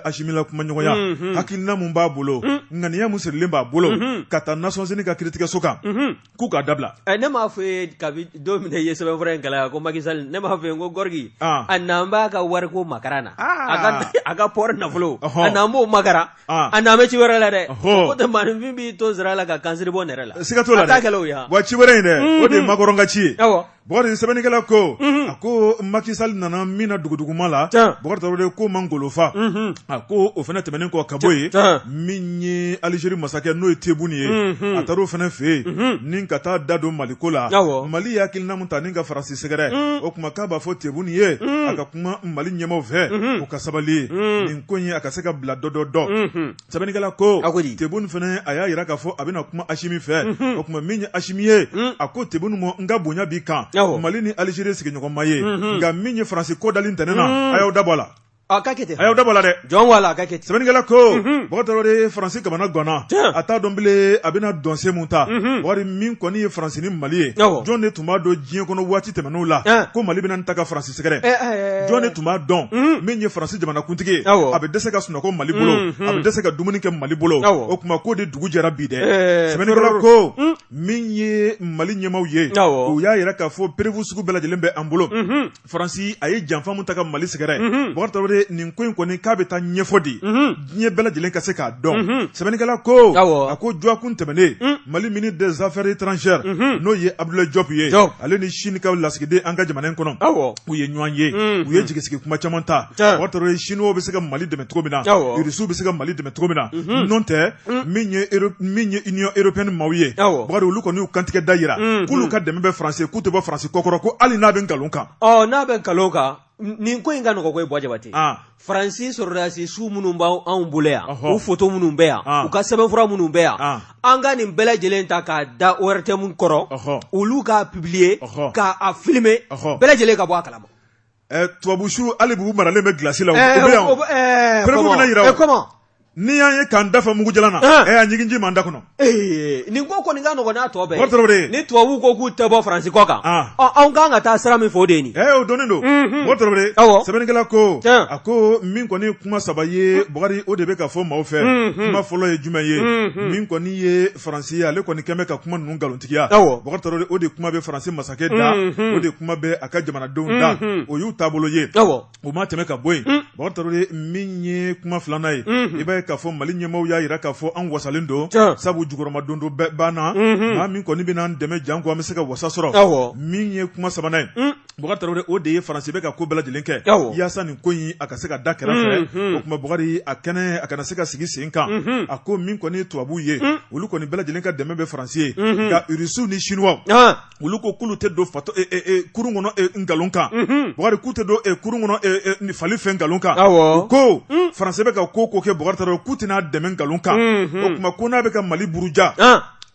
Ashimila kuma ɲɔgɔnya hakilina mun b'a bolo ŋaniya mun sirilen b'a bolo ka taa Nations Unies ka kiiritigɛ so kan k'u k'a dabila ne m'a fɔ ye kabi don min ye sɛbɛnfura in kalaya ko Macky Sall ne m'a fɔ ye ko Gorgui a n'an b'a ka wariko makara na a ka port nafolo a n'an b'o makara a n'an bɛ ci wɛrɛ la dɛ ko tɛ maanifin b'i to sira la ka kansiri bɔ nɛrɛ la siga t'o la dɛ wa ci wɛrɛ in dɛ o de ye makɔrɔn ka ci ye Bɔkari sɛbɛnnikɛla ko a ko Macky Sall nana min na duguduguma la Bɔkari Traoré ko man golofa a ko o fana tɛmɛnen kɔ ka bɔ ye min ye Algérie masakɛ n'o ye Tebboune ye a taara o fana fɛ yen ni ka taa da don Mali ko la Mali y'a hakilina mun ta ni ka Faransi sɛgɛrɛ o kuma k'a b'a fɔ Tebboune ye a ka kuma Mali ɲɛmaw fɛ o ka sabali nin ko in a ka se ka bila dɔ sɛbɛnnikɛla ko Tebboune fana a y'a yira k'a fɔ a bɛna kuma Assimi fɛ o kuma min ye Assimi ye a ko Tebboune ma n ka bonya b'i kan Mali ni Algérie sigiɲɔgɔnma ye nka min ye Faransi ko dali ntɛnɛn na a y'aw dabɔ a la a ka kɛ ten a y'aw dabɔ a la dɛ jɔn wala a ka kɛ ten sɛbɛnnikɛla ko Bɔkari Traoré Faransi kamana ganna a t'a dɔn bilen a bɛna dɔnsen mun ta wari min kɔni ye Faransi ni Mali ye jɔn de tun b'a dɔn diɲɛ kɔnɔ waati tɛmɛn'o la ko Mali bɛna ta ka Faransi sɛgɛrɛ jɔn de tun b'a dɔn min ye Faransi jamanakuntigi ye a bɛ dɛsɛ ka sunɔgɔ Mali bolo a bɛ dɛsɛ ka dumuni kɛ Mali bolo o kuma k'o de dugu jɛra bi dɛ sɛbɛnnikɛla ko min ye Mali ɲɛmaw ye u y'a yira k'a fɔ prévu sugu bɛɛ lajɛlen bɛ an bolo Faransi a ye janfa mun ta ka Mali sɛgɛrɛ Bɔkari Traoré nin ko in kɔni k'a bɛ taa ɲɛfɔ di diɲɛ bɛɛ lajɛlen ka se k'a dɔn sɛbɛnnikɛla ko a ko jɔkun tɛmɛnen Mali ministre des affaires étrangères n'o ye Abdoulaye Diop ye ale ni Chine ka lasigiden an ka jamana in kɔnɔ u ye ɲɔgɔn ye u ye jigisigi kuma caman ta Bɔkari Traoré Chinois bɛ se ka Mali dɛmɛ cogo min na Russiw bɛ se ka Mali dɛmɛ cogo min na n'o tɛ min ye Union européenne maaw ye Bɔkari olu kɔni y'u kantigɛ da yira k'olu ka dɛmɛ bɛ Faransi k'u tɛ bɔ Faransi kɔkɔrɔ ko hali n'a bɛ nkalon kan n'a bɛ nkalon kan nin ko in ka nɔgɔ ko ye Bɔ Jabate Faransi sɔrɔdasi su minnu b'anw bolo yan u photo minnu bɛ yan u ka sɛbɛnfura minnu bɛ yan an ka nin bɛɛ lajɛlen ta k'a da ORTM kɔrɔ olu k'a publier k'a filmer bɛɛ lajɛlen ka bɔ a kalama tubabusu hali bubu maralen bɛ glasi la o bɛ yan prévu bɛna yira o n'i y'an ye k'an dafa mugu jalan na a ɲigin ji m'an da kɔnɔ nin ko kɔni ka nɔgɔn n'a tɔ bɛɛ ni tubabu ko k'u tɛ bɔ Faransi kɔ kan anw kan ka taa sira min fɔ o de ye nin o donnen don Bɔkari Traoré sɛbɛnnikɛla ko a ko min kɔni kuma saba ye Bɔkari o de bɛ ka fɔ maaw fɛ kuma fɔlɔ ye jumɛn ye min kɔni ye Faransi ye ale kɔni kɛn bɛ ka kuma ninnu nkalontigiya Bɔkari Traoré o de kuma bɛ Faransi masakɛ da o de kuma bɛ a ka jamanadenw da o y'u taabolo ye o ma tɛmɛ ka bɔ yen Bɔkari Traoré min ye kuma filanan ye i b'a ye k'a fɔ Mali ɲɛmaw y'a yira k'a fɔ an wasalen don sabu jukɔrɔma don dɔ banna maa min kɔni bɛna an dɛmɛ janko an bɛ se ka wasa sɔrɔ min ye kuma sabanan ye Bɔkari Traoré o de ye Faransi bɛ ka ko bɛɛ lajɛlen kɛ yaasa nin ko in a ka se ka da kɛrɛfɛ o kuma Bɔkari a kɛnɛ a kana se ka sigi sen kan a ko min kɔni ye tubabuw ye olu kɔni bɛɛ lajɛlen ka dɛmɛ bɛ Faransi ye nka Russiw ni Chinois olu ko k'olu tɛ don kurun kɔnɔ nkalon kan Bɔkari k'u tɛ don kurun kɔnɔ fali fɛn nkalon kan u ko Faransi bɛ ka ko kɛ Bɔkari Traoré k'u tɛna dɛmɛ nkalon kan o kuma ko n'a bɛ ka Mali buruja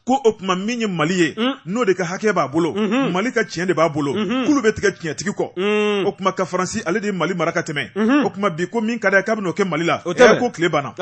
ko o kuma min ye Mali ye n'o de ka hakɛ b'a bolo Mali ka tiɲɛ de b'a bolo k'olu bɛ tigɛ tiɲɛtigi kɔ o kuma ka Faransi ale de ye Mali mara ka tɛmɛ o kuma bi ko min ka d'a ye k'a bɛn'o kɛ Mali la ko tile banna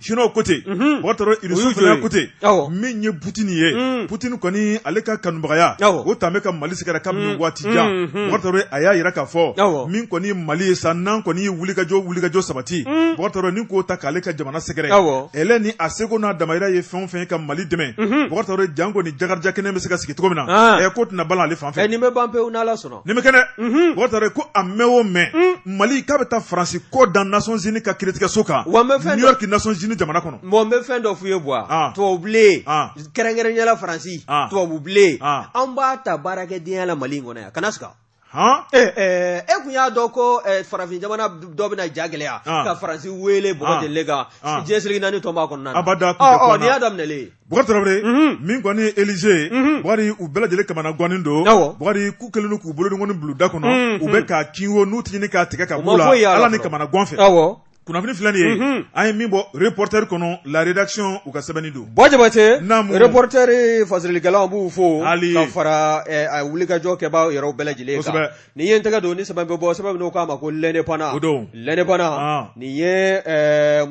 Chinois ko ten Bɔkari Traoré Russiw fana ko ten min ye Poutine ye Poutine kɔni ale ka kanubagaya o tan bɛ ka Mali sɛgɛrɛ kabini waati jan Bɔkari Traoré a y'a yira k'a fɔ min kɔni ye Mali ye sa n'an kɔni ye wulikajɔ sabati Bɔkari Traoré ni k'o ta k'ale ka jamana sɛgɛrɛ ɛlɛ ni a seko n'a damayira ye fɛn o fɛn ka Mali dɛmɛ Bɔkari Traoré janko ni jagarija kɛnɛ bɛ se ka sigi cogo min na ko tɛna balan ale fan fɛ nin bɛ ban pewu n'Ala sɔnna nin bɛ kɛnɛ Bɔkari Traoré ko a mɛn o mɛn Mali k'a bɛ taa Faransi kɔ da Nations Unies ka kiiritigɛso kan New York Nations Unies jamana kɔnɔ n bɛ fɛn dɔ f'u ye buwa tubabubilen kɛrɛnkɛrɛnnenya Faransi tubabubilen an b'a ta baarakɛdenya la Mali in kɔnɔ yan kana siga e kun y'a dɔn ko farafin jamana dɔ bɛna ja gɛlɛya ka Faransi wele Bɔkari Traoré kan diɲɛ seligi naani tɔn b'a kɔnɔna na nin y'a daminɛlen Bɔkari Traoré min kɔni ye Élysée Bɔkari u bɛɛ lajɛlen kamana gannen don Bɔkari k'u kɛlen don k'u bolo ni bulon da kɔnɔ u bɛ k'a kinwo n'u tɛ ɲini k'a tigɛ ka bɔ la ala ni kamana gan fɛ kunnafoni filɛ nin ye an ye min bɔ reporter kɔnɔ la rédaction u ka sɛbɛnni don Bɔ Jabate reporter fasirilikɛlaw b'u fo ka fara a wulikajɔ kɛbaaw yɛrɛ bɛɛ lajɛlen kan nin ye n tɛgɛ don ni sɛbɛn bɛ bɔ sɛbɛn min k'a ma ko l'indépendant nin ye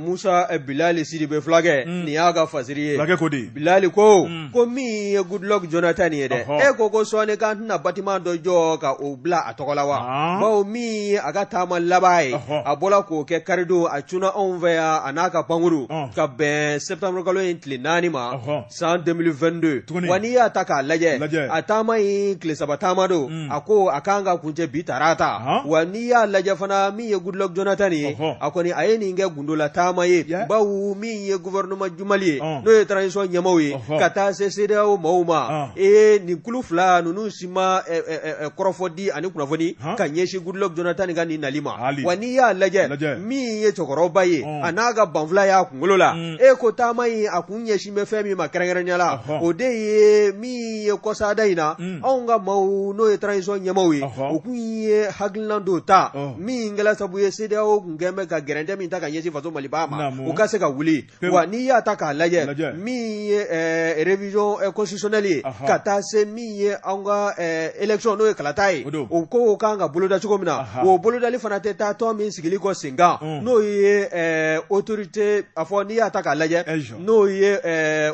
Musa Bilali Sidibe flage ni aga fasiri flage ko di Bilali ko mi Goodluck Jonathan ye de ko sone kan na bâtiment do jo ka o bla atokola wa ba mi aga tama labai abola ko ke karido a tuna onvea anaka panguru ka ben septembre kalo intli nani ma san 2022 wani ya taka laje atama yi kle sabatama do ako akanga kunje bitarata wani ya laje fana mi ye Goodluck Jonathan ye akoni ayeni nge gundola tama ye bawu mi ye gouvernement jumali no ye transition nyamawi kata seseda o mauma ni kulufla nunu sima korofodi ani kunafoni kanyeshi Goodluck Jonathan ga ni nalima wani ya laje mi ye chokoroba ye anaga banfla ya kungolola ko tama yi akunye shime femi makaranganyala ode ye mi ye kosada ina onga mau no ye transition nyamawi okunye haglando ta mi ngala sabu ye seda o ngeme ka gerende mi taka nyesi faso malibama ukase ka wuli wani ya taka laje mi revision constitutionnelle kata se mi ye onga election no ye kalatai ko kanga boloda chukomina o boloda li fanate ta to mi sigili ko singa no ye autorité afoni ya taka laje no ye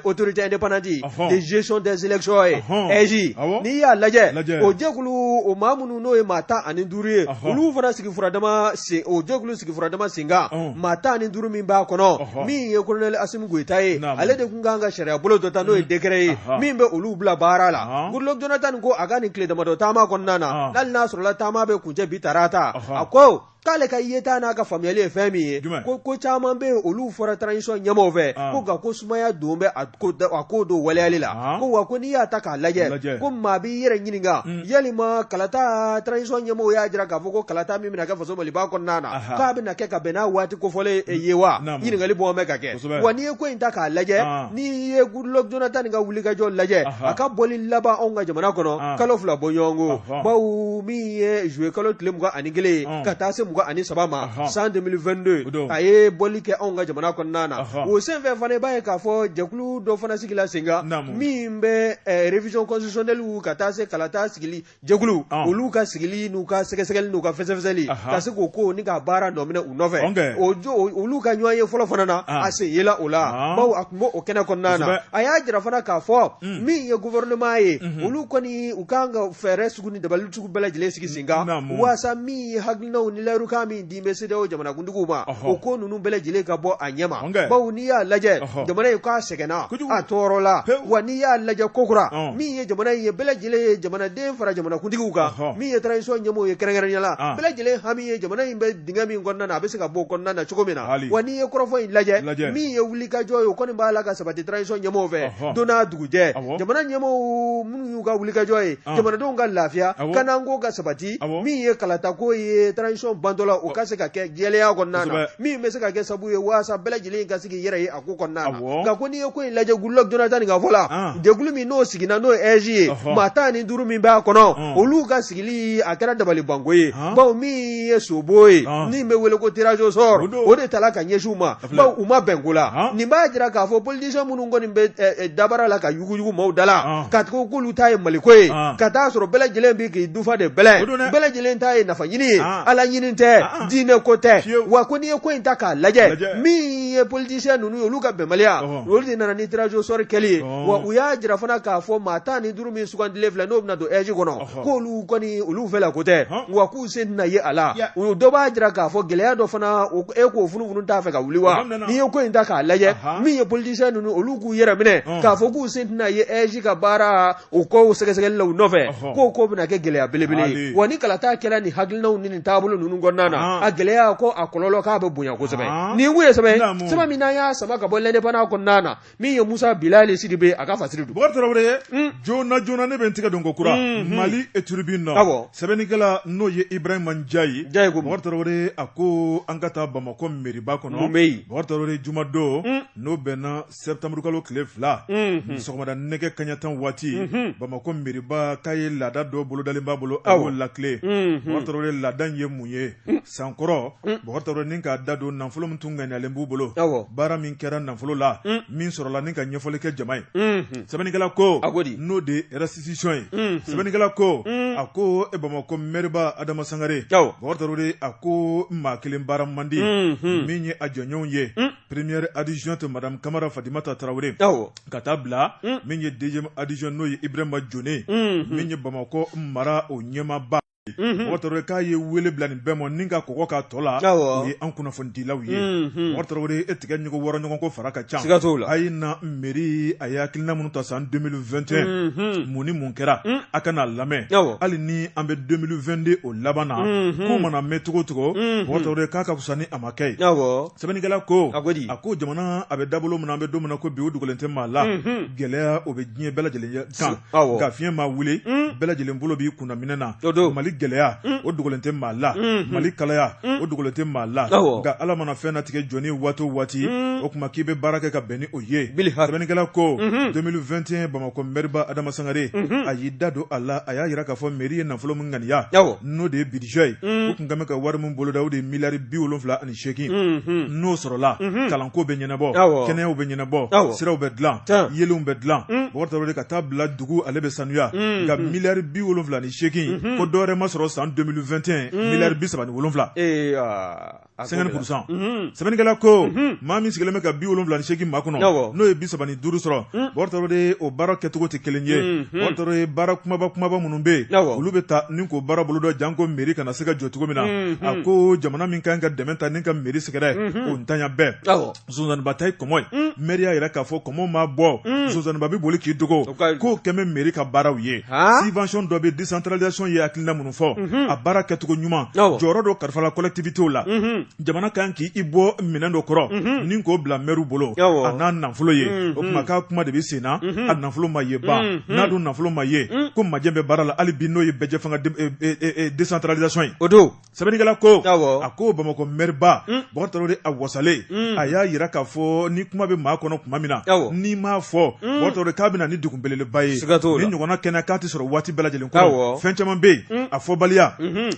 autorité indépendante de gestion des élections eji ni ya laje o jekulu o mamunu no ye mata ani duriye ulu fana sigi furadama se o jekulu sigi furadama singa mata ani duru min ba kono mi ye colonel Asim Goitaye ale de kunganga sharia bolo to ta no ye décret mi be ulu bla barala Goodluck Jonathan ko agani kle dama do tama konnana dal nasro la tama be kunje bitarata ako kale ka yeta na ka family fami ko chama be olu fora transition nyamo ve ko ga ko sumaya dombe akodo walalila ko wa ko ni ya taka laje ko ma bi yere nyininga yali ma kalata transition nyamo ya jira ka foko kalata mi na ka faso mali ba ko nana ka be na ke ka be na wati ko fole yewa nyininga li bo me ka ke wani ko inta ka laje ni ye Goodluck Jonathan ga wuli ga jo laje aka boli laba onga jamana kono kalo fla bonyongo bawu mi ye jouer kalo tlem ga anigele kata se ani sabama san 2022 aye bolike onga jamana konnana o sen fe fane baye ka fo jekulu do fana sigila singa mimbe révision constitutionnelle ou kata se kalata sigili jekulu olu ka sigili nu ka sekesegel nu ka fesefeseli ka se ko ni ka bara no mena unove ojo olu ka nyoye folo fana na ase yela ola bawo akmo o kena konnana aya jira fana ka fo mi ye gouvernement ye olu ko ni ukanga fere suguni de balu tugu bela jile sigi singa wasa mi haglina unileru kami di mesede o jamana gundugu ma o ko nunu bele jile ka bo anyama bawo ni ya laje jamana yu ka segena a torola wani ya laje kokura mi ye jamana ye bele jile jamana den fara jamana gundugu ka mi ye transition nyamo ye kerengere nyala bele jile hami ye jamana imbe dingami ngonna na bese ka bo konna na chukomena wani ye krofo laje mi ye wuli ka joyo ko ni bala ka sabati transition nyamo ve dona duguje jamana nyamo munu yu ka wuli ka joye jamana don ga lafia kana ngo ga sabati mi ye kalata ko ye transition bandola o kase ka ke gele ya konnana mi me se ka ke sabu ye wasa bela jile ka sigi yere yi ako konnana ga ko ni ko laje Goodluck Jonathan ga vola de gulumi no sigi na no eji mata ni duru mi ba kono olu ka sigili akara dabali bangoye ba mi ye soboy ni me wele ko tirajo sor o de talaka nyeshuma ba uma bengula ni ba jira ka fo politician munu ngoni be dabara la ka yugu mo dala kat ko kulu tay malikoy kata soro bela jile bi ki dufa de bela jile tay na fanyini ala nyini te dine kote wa ko ni ko intaka laje mi ye politicien nunu olu ka bemalia olu dina ni tirajo sor keli wa uya jira fana ka fo mata ni duru mi sukan level no na do eji kono ko olu ko ni olu vela kote wa ku sen na ye ala u do ba jira ka fo gele do fana e ko funu ta fe ka wuliwa ni ye ko intaka laje mi ye politicien nunu olu ku yera mine ka fo ku sen na ye eji ka bara o ko segel law nove ko bina ke gele belebele wani kala ta kela ni haglina ni tabulu nunu gonnana a geleya ko a kololo ka be bunya ko sebe ni wuye sebe sama mina ya sama ka bolle ne bana konnana mi ye Musa Bilali Sidibe aka fasiridu bortoro wure jona ne bentiga dongo kura Mali et tribune sebe ni kala no ye Ibrahim Ndiaye bortoro wure ako angata Bamako meri ba kono bortoro wure jumado no bena septembre kalo klefla sokoma da nege kanyatan wati Bamako meri ba kaye lada do bolo dalimba bolo awo la clé bortoro wure ladan ye muye sankoro bortoro ninka dado nanfolo mtunga ni alembu bolo bara min kera nanfolo la min sorola ninka nyefole ke jamai sebenikala ko no de restitution sebenikala ko ako e Bamako merba Adama Sangare bortoro de ako ma kilim bara mandi minye ajonyon ye première adjointe madame Kamara Fadimata Traoré ka taa bila min ye deuxième adjoint n'o ye Ibrahima Jone min ye Bamako mara o ɲɛmaaba Mɔgɔ k'a ye wele bila nin bɛɛ ma ni ka kɔgɔ ka tɔ la o ye an kunnafonidilaw ye Mɔgɔ e tigɛ ɲɔgɔn wɔɔrɔ ɲɔgɔn ko fara ka ca a ye na mairie a ye hakilina minnu ta san 2021 mun ni mun kɛra a kana lamɛn hali ni an bɛ 2022 o laban na k'u mana mɛn cogo cogo Mɔgɔ k'a ka fisa ni a ma kɛ sɛbɛnnikɛla ko a ko jamana a bɛ dabolo min na an bɛ don min na ko bi o dogolen tɛ maa la gɛlɛya o bɛ diɲɛ bɛɛ lajɛlen kan nka fiɲɛ maa wuli bɛɛ lajɛlen bolo b'i kunnaminɛ na Mali gɛlɛya o dogolen tɛ maa la Mali kalaya o dogolen tɛ maa la nka Ala mana fɛn natigɛ jɔnni waati o waati o kuma k'i bɛ baara kɛ ka bɛn ni o ye sɛbɛnnikɛla ko 2021 Bamako maire Adama Sangare a y'i da don a la a y'a jira k'a fɔ mairie ye nafolo min ŋaniya n'o de ye budget ye o tun ka mɛn ka wari min boloda o de ye miliyari 78 n'o sɔrɔla kalanko bɛ ɲɛnabɔ kɛnɛyaw bɛ ɲɛnabɔ siraw bɛ dilan yelenw bɛ dilan Mɔgɔ ka taa bila dugu ale bɛ sanuya nka miliyari 78 ko dɔwɛrɛ ma sɔrɔ san 2021 miliyari 37 50% sɛbɛnnikɛla ko maa min sigilen bɛ ka 78 maa kɔnɔ n'o ye 35 sɔrɔ Mɔgɔ de o baara kɛcogo tɛ kelen ye Mɔgɔ ye baara kumaba minnu bɛ yen olu bɛ taa ni ko baara bolo dɔ janko mairie kana se ka jɔ cogo min na a ko jamana min kan ka dɛmɛ ta ni ka mairie sɛgɛrɛ o ntanya bɛɛ Zozaniba ta ye kɔmɔ ye mairie y'a yɛrɛ k'a fɔ kɔmɔ ma bɔ Zozaniba bɛ boli k'i dogo k'o kɛmɛ mairie ka baaraw ye subvention dɔ bɛ décentralisation ye hakilina minnu fɔ a baara kɛcogo ɲuman jɔyɔrɔ dɔ kalifala collectivitéw la jamana kan k'i bɔ minɛn dɔ kɔrɔ ni k'o bila maire bolo a n'a nafolo ye o kuma k'a kuma de bɛ sen na a nafolo ma ye ba n'a dun nafolo ma ye ko majɛ bɛ baara la hali bi n'o ye bɛjɛ fanga décentralisation ye o don sɛbɛnnikɛla ko a ko Bamako maire ba Mɔgɔ de a wasalen a y'a yira k'a fɔ ni kuma bɛ maa kɔnɔ kuma min na n'i m'a fɔ Mɔgɔ k'a bɛ na ni degun belebeleba ye ni ɲɔgɔnna kɛnɛ k'a tɛ sɔrɔ waati bɛɛ lajɛlen kɔnɔ fɛn caman bɛ yen a fɔbaliya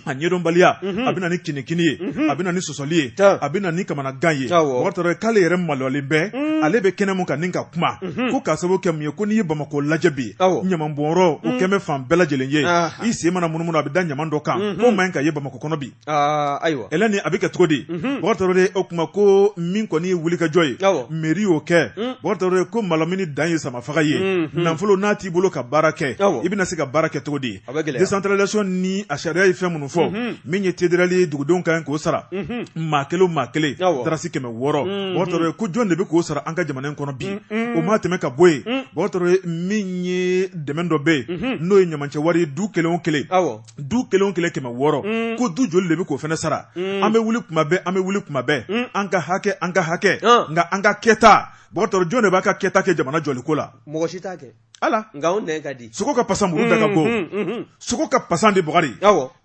a ɲɛdɔnbaliya a bɛ na ni kinikini ye a bɛ na ni sɔsɔli ye a bɛ na ni kamanagan ye Mɔgɔ k'ale yɛrɛ maloyalen bɛɛ ale bɛ kɛnɛ mun kan ni ka kuma ko k'a sababu kɛ mun ye ko n'i ye Bamako lajɛ bi ɲamanbɔnyɔrɔ o kɛn bɛ fan bɛɛ lajɛlen ye i sen mana munumunu a bɛ da ɲaman dɔ kan k'o man ɲi ka ye Bamako kɔnɔ bi ɛlɛ ni a bɛ kɛ cogo di Mɔgɔ o kuma ko min kɔni ye wulikajɔ ye mairie y'o kɛ Mɔgɔ ko malamini dan ye samafaga ye nafolo n'a t'i bolo ka baara kɛ i bɛna se ka baara kɛ cogo di décentralisation ni a sariya ye fɛn minnu fɔ min ye tédérali ye dugudenw kan k'o sara maa kelen darasi 600 Mɔgɔ ko jɔn de bɛ k'o sara an ka jamana in kɔnɔ bi o ma tɛmɛ ka bɔ yen Mɔgɔ min ye dɛmɛ dɔ bɛ yen n'o ye ɲamancɛ wari du kelen o kelen 600 ko du joli de bɛ k'o fana sara an bɛ wuli kuma bɛɛ an ka hakɛ nka an ka kɛta Mɔgɔ jɔn de b'a ka kɛta kɛ jamana jɔliko la mɔgɔ si t'a kɛ ala nka anw nɛn ka di sogo ka pasa muru da ka bɔ sogo ka pasa de Bɔgɔri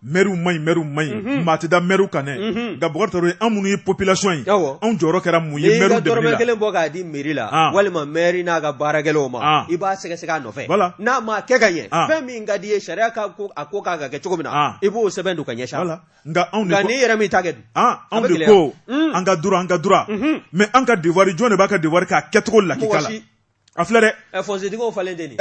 maire man ɲi maa tɛ da maire kan dɛ nka Mɔgɔ an minnu ye population ye anw jɔyɔrɔ kɛra mun ye maire dɛmɛli la dɔrɔmɛ kelen bɔ k'a di mairie la walima maire n'a ka baarakɛlaw ma i b'a sɛgɛsɛgɛ a nɔfɛ n'a ma kɛ ka ɲɛ fɛn min ka di ye sariya ka a ko k'a ka kɛ cogo min na i b'o sɛbɛn don ka ɲɛsin nka n'i yɛrɛ min ta kɛ dun anw de ko an ka dura mais an ka devoir jɔn de b'a ka devoir k'a kɛcogo lakika la a filɛ dɛ fɔnsetigɛw falen tɛ nin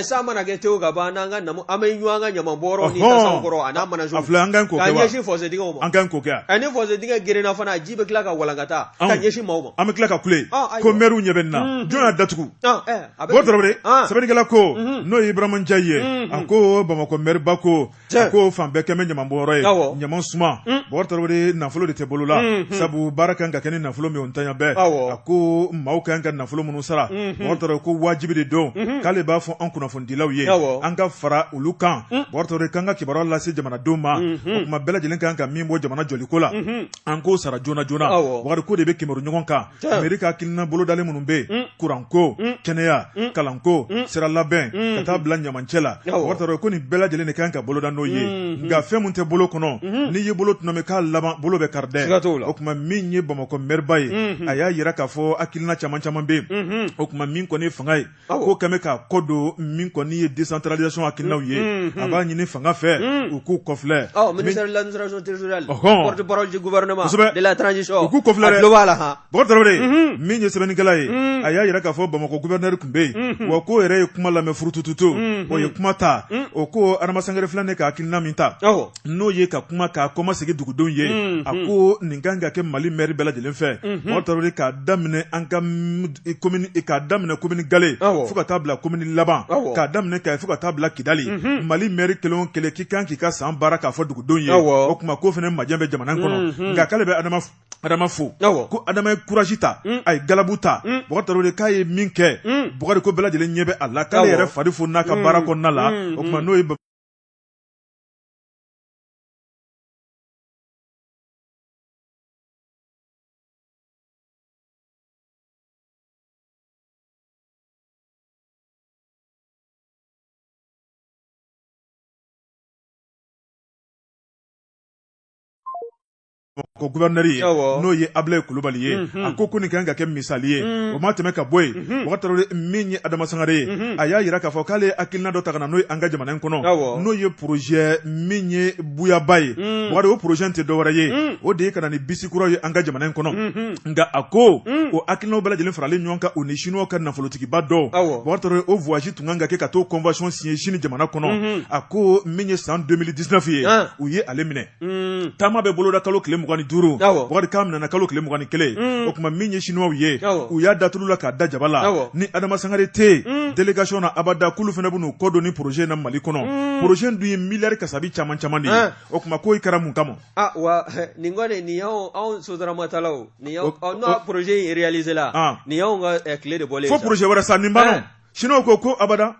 san mana kɛ tew ka ban n'an ka an bɛ ɲɔgɔn ka ɲamanbɔyɔrɔ ni tasaw kɔrɔ a n'a mana so a filɛ an kan k'o kɛ wa ka ɲɛsin fɔnsetigɛw ma an kan k'o kɛ ni fɔnsetigɛ gerenna fana ji bɛ tila ka walankata ka ɲɛsin maaw ma an bɛ tila ka kule ko maire ɲɛ bɛ nin na jɔn y'a datugu Mɔgɔ sɛbɛnnikɛla ko n'o ye Ibrahima Ndiaye ye a ko Bamako maire ba ko a ko fan bɛɛ kɛn bɛ ɲamanbɔyɔrɔ ye ɲaman suma Mɔgɔ nafolo de tɛ bolo la sabu baara kan ka kɛ ni nafolo min o ntanya bɛɛ a ko maaw kan ka nafolo minnu sara Mɔgɔ ko wajibi de don k'ale b'a fɔ an kunnafonidilaw ye an ka fara olu kan Mɔgɔ kan ka kibaruya lase jamanadenw ma o kuma bɛɛ lajɛlen kan ka min bɔ jamana jɔliko la an k'o sara joona Mɔgɔ ko de bɛ kibaru ɲɔgɔn kan mairie ka hakilina bolodalen minnu bɛ yen kuranko kɛnɛya kalanko sira labɛn ka taa bila ɲamancɛ la Mɔgɔ ko nin bɛɛ lajɛlen de kan ka boloda n'o ye nka fɛn mun tɛ bolo kɔnɔ n'i ye bolo tunun k'a laban bolo bɛ kari dɛ o kuma min ye Bamako maire ba ye a y'a yira k'a fɔ hakilina caman bɛ yen o kuma min kɔni fanga ye ko kɛmɛ ka kɔ don min kɔni ye décentralisation hakilinaw ye a b'a ɲini fanga fɛ u k'u kɔfilɛ ministère de l'administration territoriale porte-parole du gouvernement de la transition u k'u kɔfilɛ dɛ Bɔkari Tarawele min ye sɛbɛnnikɛla ye a y'a yira k'a fɔ Bamakɔ gouverneur tun bɛ yen wa ko yɛrɛ ye kuma lamɛn furutututu o ye kuma ta o ko Adama Sangare filɛ ne ka hakilina min ta n'o ye ka kuma k'a kɔma segin dugudenw ye a ko nin kan ka kɛ Mali maire bɛɛ lajɛlen fɛ Bɔkari Tarawele k'a daminɛ an ka commune k'a daminɛ commune Gale fo ka taa bila commune laban k'a daminɛ Kayi fo ka taa bila Kidali Mali maire kelen o kelen k'i kan k'i ka san baara k'a fɔ dugudenw ye o kuma ko fɛnɛ majɛ bɛ jamana kɔnɔ nka k'ale bɛ Adama fo ko Adama ye courage ta a ye galabu ta Bɔkari Tarawele k'a ye min kɛ Bɔkari ko bɛɛ lajɛlen ɲɛ bɛ a la k'ale yɛrɛ fari fo n'a ka baara kɔnɔna la o kuma n'o ye ko gouverneur ye n'o ye Ablaye Kulubali ye a ko nin kan ka kɛ misali ye o ma tɛmɛ ka bɔ yen Bɔkari Tarawele min ye Adama Sangare ye a y'a yira k'a fɔ k'ale hakilina dɔ ta ka na n'o ye an ka jamana in kɔnɔ n'o ye projet min ye buyaba ye Bɔkari o projet tɛ dɔwɛrɛ ye o de ye ka na ni bisi kuraw ye an ka jamana in kɔnɔ nka a ko o hakilinaw bɛɛ lajɛlen faralen ɲɔgɔn kan o ni chinois ka nafolotigiba dɔw Bɔkari Tarawele o voyage tun kan ka kɛ ka t'o convention signer Chine jamana kɔnɔ a ko min ye san 2019 ye u ye ale minɛ taama bɛ boloda kalo tile 25 Bɔkari k'a minɛna kalo tile 21 o kuma min ye chinois ye u y'a datulu la k'a da jaba la ni Adama Sangare tɛ délégation na abada k'olu fɛnɛ bɛ n'u kɔ don ni projet na Mali kɔnɔ projet dun ye miliyari kasabi caman de ye o kuma k'o kɛra mun kama wa nin kɔni nin y'anw sotaramataalaw nin y'aw projet in réalisé la nin y'anw ka tile de bɔlen fo projet wɛrɛ sa nin banna chinois ko abada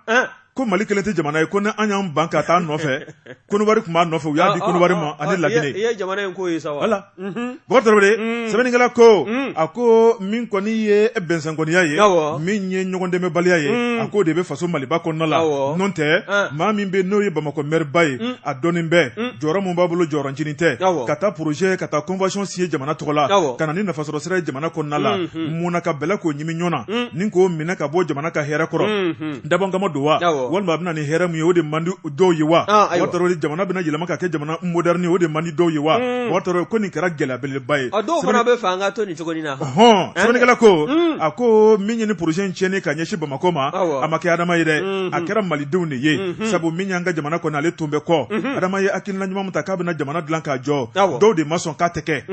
ko Mali kelen tɛ jamana ye ko ni an y'an ban ka taa nɔfɛ Konowari tun b'a nɔfɛ u y'a di Konowari ma ani Laginɛ i ye jamana in ko ye sa wa wala Bɔkari Tarawele sɛbɛnnikɛla ko a ko min kɔni ye bɛnsɛnkɔniya ye min ye ɲɔgɔn dɛmɛbaliya ye a ko de bɛ faso Maliba kɔnɔna la n'o tɛ maa min bɛ n'o ye Bamakɔ maire ba ye a dɔnnen bɛ jɔyɔrɔ min b'a bolo jɔyɔrɔncinin tɛ ka taa projet ka taa convention signer jamana tɔgɔ la ka na ni nafasɔrɔ sira ye jamana kɔnɔna la mun na ka bɛlɛ k'o ɲimi ɲɔgɔn na ni k'o minɛ ka bɔ jamana ka hɛrɛ kɔrɔ dabɔ kama don wa walima a bɛna ni hɛrɛ mun ye o de man di dɔw ye wa Bɔkari Tarawele jamana bɛna yɛlɛma ka kɛ jamana moderne o de man di dɔw ye wa Bɔkari Tarawele ko nin kɛra gɛlɛya belebeleba ye dɔw fana bɛ fɛ an ka to nin cogo in na sɛbɛnnikɛla ko a ko min ye ni projet in tiɲɛni ka ɲɛsin Bamakɔ ma a ma kɛ Adama ye dɛ a kɛra malidenw de ye sabu min y'an ka jamana kɔnɔ ale tun bɛ kɔ Adama ye hakilina ɲuman min ta k'a bɛna jamana dilan k'a jɔ dɔw de ma sɔn k'a tɛ kɛ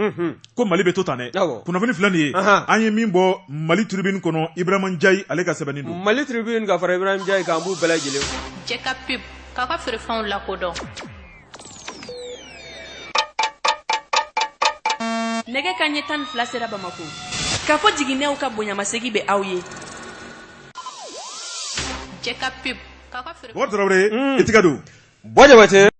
ko Mali bɛ to tan dɛ kunnafoni filɛ nin ye an ye min bɔ Mali tribune kɔnɔ Ibrahima Ndiaye ale ka sɛbɛnni don Mali tribune ka fara Ibrahima Ndiaye k'an b'u bɛɛ lajɛlen Jɛ ka pub k'a ka feerefɛnw lakodɔn nɛgɛ kanɲɛ 12 sera Bamako k'a fɔ jiginɛw ka bonyamasegi bɛ aw ye Jɛ ka pub k'a ka feerefɛnw Bɔkari Tarawele i tigɛ don Bɔ Jabate